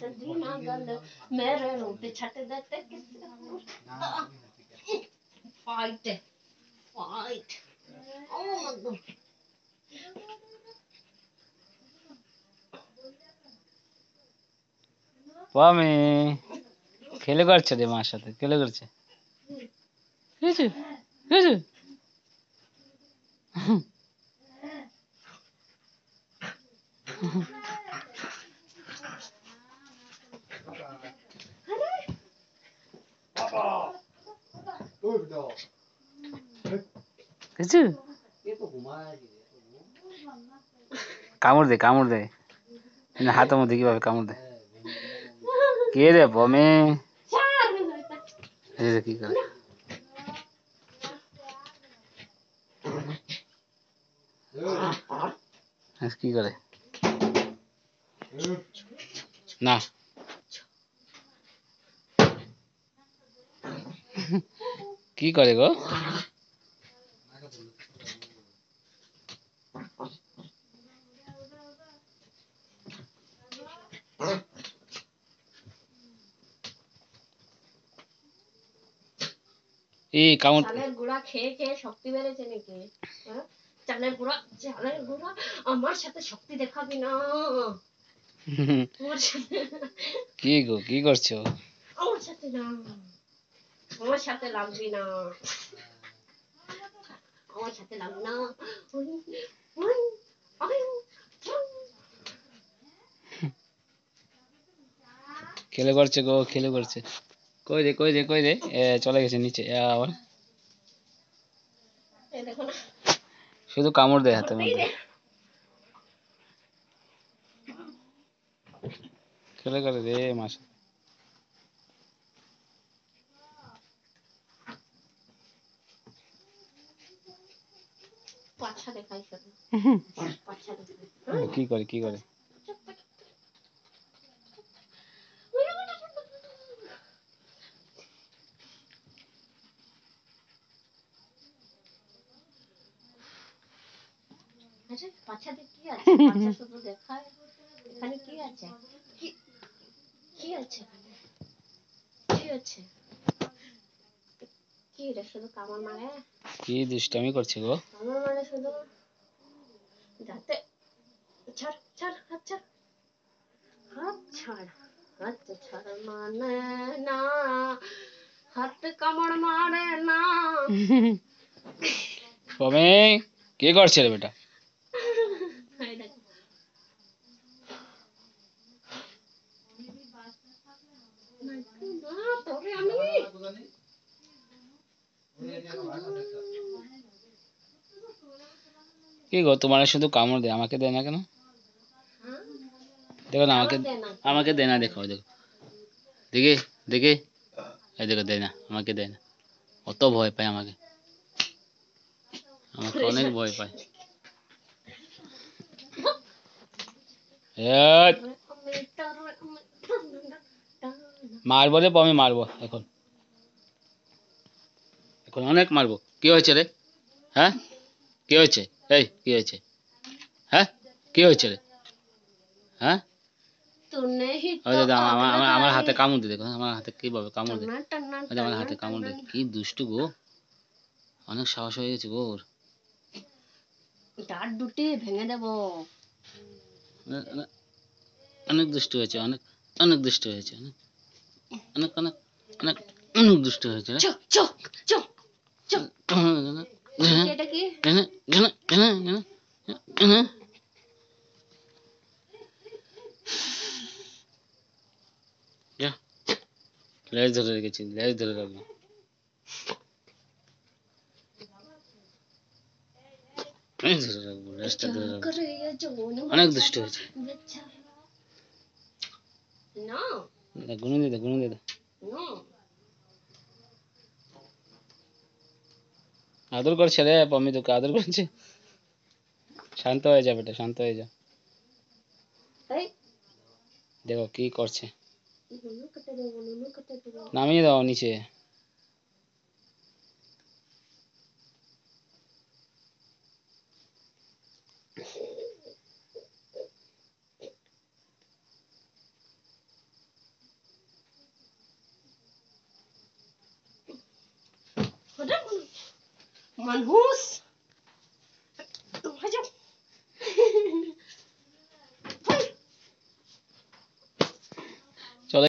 सजीना गल मेरे रोटी छट देते किसे फाइट फाइट ओ পামি খেলে করছে রে মার সাথে খেলে করছে কিছু কিছু কিছু কামড় দে হাতের মধ্যে কিভাবে কামড় দে কে রে পামি কি করে কি করে না কি করে গো এই কামড় চালের গুঁড়া খেয়ে খেয়ে শক্তি বেড়েছে নাকি চালের গুঁড়া আমার সাথে শক্তি দেখাবি না কি গো কি করছো আমার সাথে না আমার সাথে লাগবি না আমার সাথে লাগবি না খেলে করছে গো খেলে করছে কই রে চলে গেছে নিচে আবার শুধু কামড় দেয় হাতের মধ্যে খেলে করে রে মাস পাছা দেখাই শুধু পাছা দেখাই কি করে আচ্ছা পাছাতে কি আছে পাছা শুধু দেখায় এখানে কি আছে কি আছে কি আছে কি রে শুধু কামড় মারে কি দুষ্টামি করছে গো কামড় মারে শুধু যাতে ছাড় ছাড় হাত ছাড় হাত ছাড় হাত ছাড় মানে না হাত কামড় মারে না কমে কে করছে রে বেটা কি গো তোমার শুধু কামড় দেয় আমাকে দেয় না কেন দেখো না আমাকে দেয় না দেখো দেখি দেখি এই দেখো দেয় না আমাকে দেয় না অত ভয় পায় আমাকে অনেক ভয় পায় মারবো রে আমি মারবো এখন এখন অনেক মারবো কি হয়েছে রে হ্যাঁ কি হয়েছে এই কি হয়েছে হ্যাঁ কি হয়েছে রে হ্যাঁ আমার হাতে কামড় দিয়ে দেখো আমার হাতে কিভাবে কামড় দেয় আমার হাতে কামড় দেয় কি দুষ্টু গো অনেক সাহস হয়ে গেছে গো ওর দাঁত দুটি ভেঙে দেবো অনেক দুষ্টু হয়েছে অনেক অনেক দুষ্টু হয়েছে অনেক অনেক অনেক অনেক অনেক দুষ্টু হয়েছে এটা কি লেজ ধরে রেখেছি লেজ ধরে রাখবো লেজটা ধরে রাখবো অনেক দুষ্ট হয়েছে গুনুন দিদা আদর করছে রে পম্মি তোকে আদর করছে শান্ত হয়ে যা বেটা শান্ত হয়ে যা দেখো কি করছে নামিয়ে দাও নিচে মানুষ